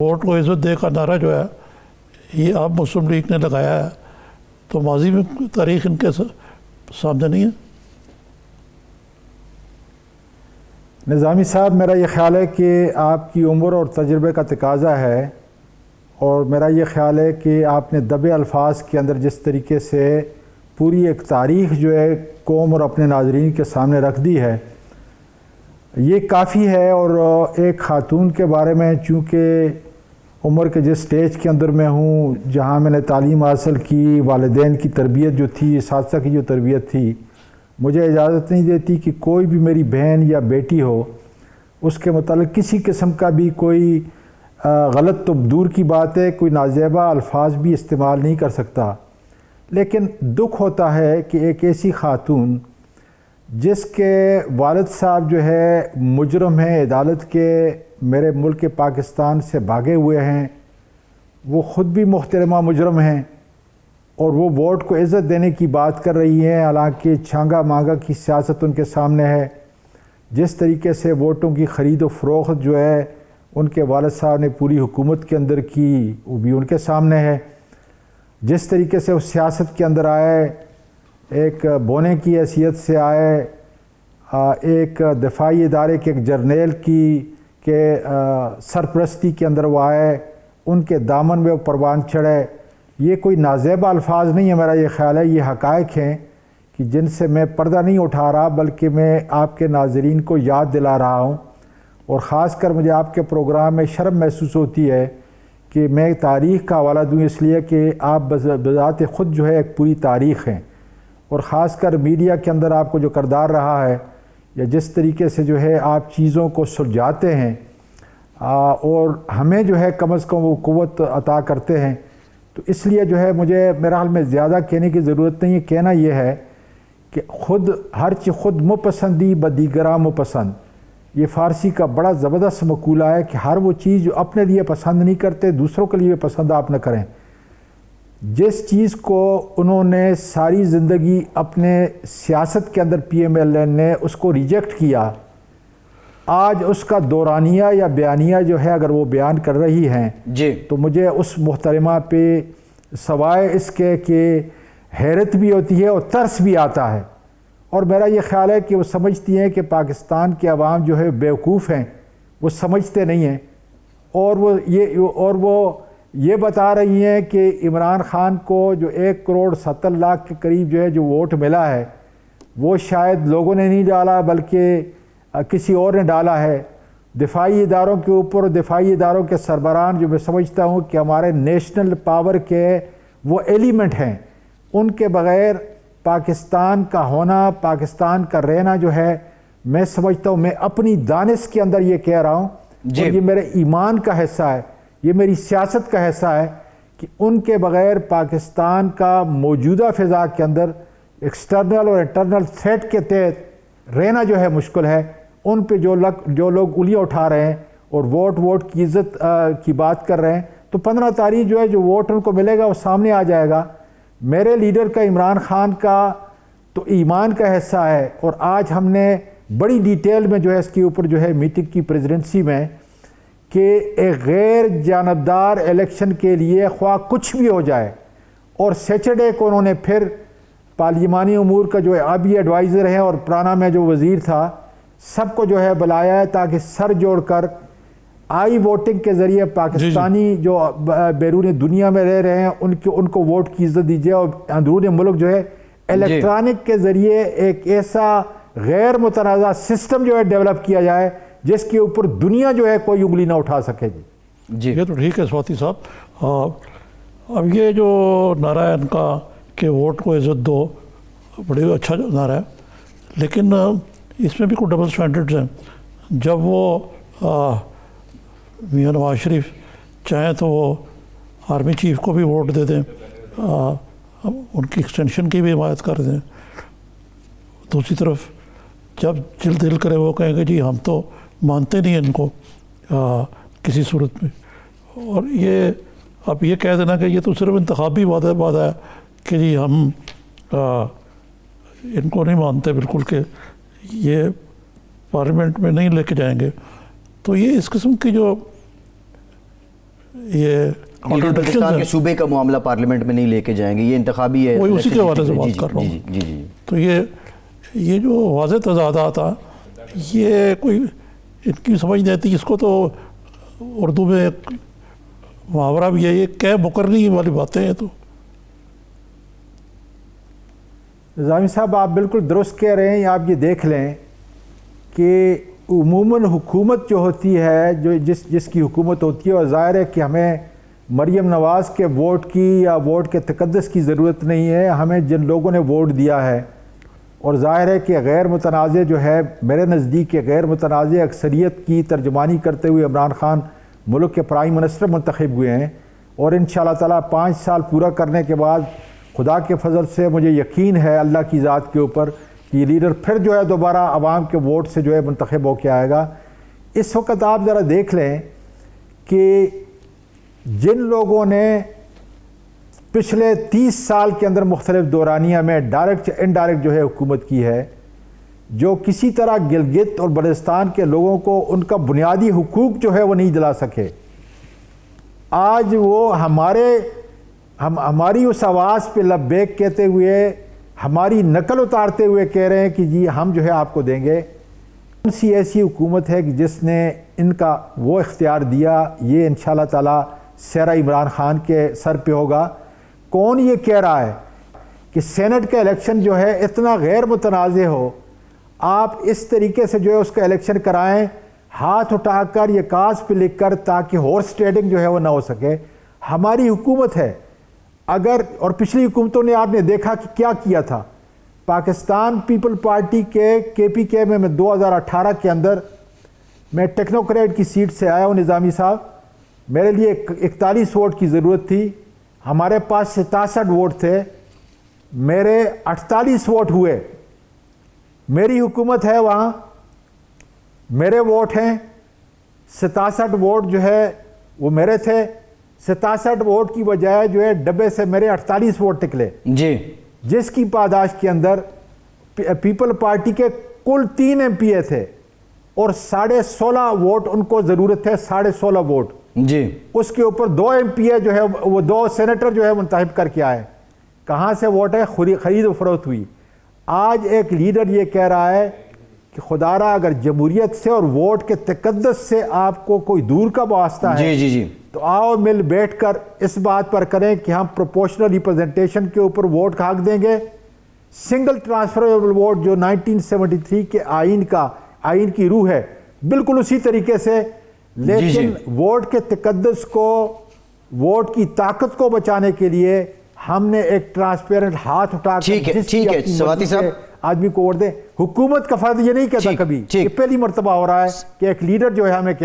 Vote کو عزت دے کا نعرہ جو ہے یہ اب مسلم لیگ نے لگایا ہے، تو ماضی میں تاریخ ان کے سامنے نہیں ہے؟ نظامی صاحب، میرا یہ خیال ہے کہ آپ کی عمر اور تجربے کا تقاضا ہے، اور میرا یہ خیال ہے کہ آپ نے دبے الفاظ کے اندر جس طریقے سے پوری ایک تاریخ جو ہے قوم اور اپنے ناظرین کے سامنے رکھ دی ہے، یہ کافی ہے۔ اور ایک خاتون کے بارے میں، چونکہ عمر کے جس سٹیج کے اندر میں ہوں، جہاں میں نے تعلیم حاصل کی، والدین کی تربیت جو تھی، اساتذہ کی جو تربیت تھی، مجھے اجازت نہیں دیتی کہ کوئی بھی میری بہن یا بیٹی ہو اس کے متعلق کسی قسم کا بھی کوئی غلط، تو دور کی بات ہے کوئی نازیبہ الفاظ بھی استعمال نہیں کر سکتا۔ لیکن دکھ ہوتا ہے کہ ایک ایسی خاتون جس کے والد صاحب جو ہے مجرم ہیں، عدالت کے میرے ملک پاکستان سے بھاگے ہوئے ہیں، وہ خود بھی محترمہ مجرم ہیں، اور وہ ووٹ کو عزت دینے کی بات کر رہی ہیں، حالانکہ چھانگا مانگا کی سیاست ان کے سامنے ہے۔ جس طریقے سے ووٹوں کی خرید و فروخت جو ہے ان کے والد صاحب نے پوری حکومت کے اندر کی، وہ بھی ان کے سامنے ہے۔ جس طریقے سے وہ سیاست کے اندر آئے، ایک بونے کی حیثیت سے آئے، ایک دفاعی ادارے کے ایک جرنیل کی سرپرستی کے اندر وہ آئے، ان کے دامن میں وہ پروان چڑھے، یہ کوئی نازیبہ الفاظ نہیں ہے۔ میرا یہ خیال ہے یہ حقائق ہیں کہ جن سے میں پردہ نہیں اٹھا رہا، بلکہ میں آپ کے ناظرین کو یاد دلا رہا ہوں۔ اور خاص کر مجھے آپ کے پروگرام میں شرم محسوس ہوتی ہے کہ میں تاریخ کا حوالہ دوں، اس لیے کہ آپ بذات خود جو ہے ایک پوری تاریخ ہیں، اور خاص کر میڈیا کے اندر آپ کو جو کردار رہا ہے، یا جس طریقے سے جو ہے آپ چیزوں کو سلجھاتے ہیں اور ہمیں جو ہے کم از کم وہ قوت عطا کرتے ہیں، تو اس لیے جو ہے مجھے میرا حال میں زیادہ کہنے کی ضرورت نہیں ہے۔ کہنا یہ ہے کہ خود ہر چیز خود مپسندی بدیگراں مپسند، یہ فارسی کا بڑا زبردست مقولہ ہے کہ ہر وہ چیز جو اپنے لیے پسند نہیں کرتے، دوسروں کے لیے پسند آپ نہ کریں۔ جس چیز کو انہوں نے ساری زندگی اپنے سیاست کے اندر پی ایم ایل این نے اس کو ریجیکٹ کیا، آج اس کا دورانیہ یا بیانیہ جو ہے اگر وہ بیان کر رہی ہیں جی، تو مجھے اس محترمہ پہ سوائے اس کے کہ حیرت بھی ہوتی ہے اور ترس بھی آتا ہے۔ اور میرا یہ خیال ہے کہ وہ سمجھتی ہیں کہ پاکستان کے عوام جو ہے بیوقوف ہیں، وہ سمجھتے نہیں ہیں، اور وہ یہ بتا رہی ہیں کہ عمران خان کو جو 1 کروڑ 70 لاکھ کے قریب جو ہے جو ووٹ ملا ہے، وہ شاید لوگوں نے نہیں ڈالا بلکہ کسی اور نے ڈالا ہے۔ دفاعی اداروں کے اوپر، دفاعی اداروں کے سربراہان جو میں سمجھتا ہوں کہ ہمارے نیشنل پاور کے وہ ایلیمنٹ ہیں، ان کے بغیر پاکستان کا ہونا، پاکستان کا رہنا جو ہے، میں سمجھتا ہوں، میں اپنی دانش کے اندر یہ کہہ رہا ہوں، اور یہ میرے ایمان کا حصہ ہے، یہ میری سیاست کا حصہ ہے کہ ان کے بغیر پاکستان کا موجودہ فضا کے اندر ایکسٹرنل اور انٹرنل تھریٹ کے تحت رہنا جو ہے مشکل ہے۔ ان پہ جو لوگ انگلیاں اٹھا رہے ہیں اور ووٹ کی عزت کی بات کر رہے ہیں، تو 15 تاریخ جو ہے جو ووٹ ان کو ملے گا وہ سامنے آ جائے گا۔ میرے لیڈر کا، عمران خان کا تو ایمان کا حصہ ہے، اور آج ہم نے بڑی ڈیٹیل میں جو ہے اس کے اوپر جو ہے میٹنگ کی پریزیڈنسی میں کہ ایک غیر جانبدار الیکشن کے لیے خواہ کچھ بھی ہو جائے، اور سیچرڈے کو انہوں نے پھر پارلیمانی امور کا جو ابھی ایڈوائزر ہے اور پرانا میں جو وزیر تھا، سب کو جو ہے بلایا ہے تاکہ سر جوڑ کر آئی ووٹنگ کے ذریعے پاکستانی جو بیرون دنیا میں رہ رہے ہیں ان کو ووٹ کی عزت دیجیے، اور اندرون ملک جو ہے الیکٹرانک کے ذریعے ایک ایسا غیر متنازع سسٹم جو ہے ڈیولپ کیا جائے جس کے اوپر دنیا جو ہے کوئی انگلی نہ اٹھا سکے۔ جی، یہ تو ٹھیک ہے سواتی صاحب۔ اب یہ جو نعرہ ہے ان کا کہ ووٹ کو عزت دو، بڑی اچھا نعرہ ہے، لیکن اس میں بھی کوئی ڈبل سٹینڈرڈز ہیں۔ جب وہ میاں نواز شریف چاہیں تو وہ آرمی چیف کو بھی ووٹ دے دیں، ان کی ایکسٹینشن کی بھی حمایت کر دیں، دوسری طرف جب دل کرے وہ کہیں گے جی ہم تو مانتے نہیں ان کو کسی صورت میں، اور یہ اب یہ کہہ دینا کہ یہ تو صرف انتخابی وعدہ ہے کہ جی ہم ان کو نہیں مانتے بالکل، کہ یہ پارلیمنٹ میں نہیں لے کے جائیں گے، تو یہ اس قسم کی جو یہ بلوچستان کے صوبے کا معاملہ پارلیمنٹ میں نہیں لے کے جائیں گے، یہ انتخابی ہے، وہی اسی کے حوالے سے بات کر رہا ہوں۔ جی جی تو یہ جو واضح تضادات تھا، یہ کوئی ان کی سمجھ نہیں آتی۔ اس کو تو اردو میں ایک محاورہ بھی ہے، یہ کہ مکرنی والی باتیں ہیں۔ تو نظامی صاحب آپ بالکل درست کہہ رہے ہیں۔ آپ یہ دیکھ لیں کہ عموماً حکومت جو ہوتی ہے، جو جس کی حکومت ہوتی ہے، اور ظاہر ہے کہ ہمیں مریم نواز کے ووٹ کی یا ووٹ کے تقدس کی ضرورت نہیں ہے، ہمیں جن لوگوں نے ووٹ دیا ہے، اور ظاہر ہے کہ غیر متنازع جو ہے، میرے نزدیک کہ غیر متنازع اکثریت کی ترجمانی کرتے ہوئے عمران خان ملک کے پرائم منسٹر منتخب ہوئے ہیں، اور انشاءاللہ تعالیٰ 5 سال پورا کرنے کے بعد خدا کے فضل سے مجھے یقین ہے اللہ کی ذات کے اوپر کہ یہ لیڈر پھر جو ہے دوبارہ عوام کے ووٹ سے جو ہے منتخب ہو کے آئے گا۔ اس وقت آپ ذرا دیکھ لیں کہ جن لوگوں نے پچھلے 30 سال کے اندر مختلف دورانیہ میں ڈائریکٹ انڈائریکٹ جو ہے حکومت کی ہے، جو کسی طرح گلگت اور بلتستان کے لوگوں کو ان کا بنیادی حقوق جو ہے وہ نہیں دلا سکے، آج وہ ہماری اس آواز پہ لبیک کہتے ہوئے، ہماری نقل اتارتے ہوئے کہہ رہے ہیں کہ جی ہم جو ہے آپ کو دیں گے۔ کون سی ایسی حکومت ہے کہ جس نے ان کا وہ اختیار دیا؟ یہ انشاءاللہ تعالیٰ سیرا عمران خان کے سر پہ ہوگا۔ کون یہ کہہ رہا ہے کہ سینٹ کا الیکشن جو ہے اتنا غیر متنازع ہو، آپ اس طریقے سے جو ہے اس کا الیکشن کرائیں، ہاتھ اٹھا کر یہ کاغذ پہ لکھ کر، تاکہ ہارس ٹریڈنگ جو ہے وہ نہ ہو سکے؟ ہماری حکومت ہے اگر، اور پچھلی حکومتوں نے آپ نے دیکھا کہ کیا کیا تھا۔ پاکستان پیپل پارٹی کے KPK میں 2018 کے اندر میں ٹیکنوکریٹ کی سیٹ سے آیا ہوں نظامی صاحب، میرے لیے 41 ووٹ کی ضرورت تھی، ہمارے پاس 67 ووٹ تھے، میرے 48 ووٹ ہوئے۔ میری حکومت ہے وہاں، میرے ووٹ ہیں، 67 ووٹ جو ہے وہ میرے تھے، 67 ووٹ کی بجائے جو ہے ڈبے سے میرے 48 ووٹ نکلے، جی، جس کی پاداش کے اندر پیپل پارٹی کے کل 3 MP تھے، اور 16.5 ووٹ ان کو ضرورت ہے، 16.5 ووٹ، جی، اس کے اوپر 2 MP جو ہے وہ 2 سینیٹر جو ہے منتخب کر کے آئے۔ کہاں سے ووٹ ہے؟ خرید و فروخت ہوئی۔ آج ایک لیڈر یہ کہہ رہا ہے کہ خدا را اگر جمہوریت سے اور ووٹ کے تقدس سے آپ کو کوئی دور کا واسطہ ہے، جی جی جی، تو آؤ مل بیٹھ کر اس بات پر کریں کہ ہم پروپورشنل ریپرزنٹیشن کے اوپر ووٹ کا حق دیں گے۔ سنگل ٹرانسفریبل ووٹ جو 1973 کے آئین کی روح ہے، بالکل اسی طریقے سے، لیکن ووٹ کے تقدس کو، ووٹ کی طاقت کو بچانے کے لیے ہم نے ایک ٹرانسپیرنٹ ہاتھ اٹھا کر ٹھیک ہے سواتی صاحب، آدمی کو ووٹ دیں۔ حکومت کا فرض یہ نہیں کہتا کبھی، یہ پہلی مرتبہ ہو رہا ہے کہ ایک لیڈر جو ہے ہمیں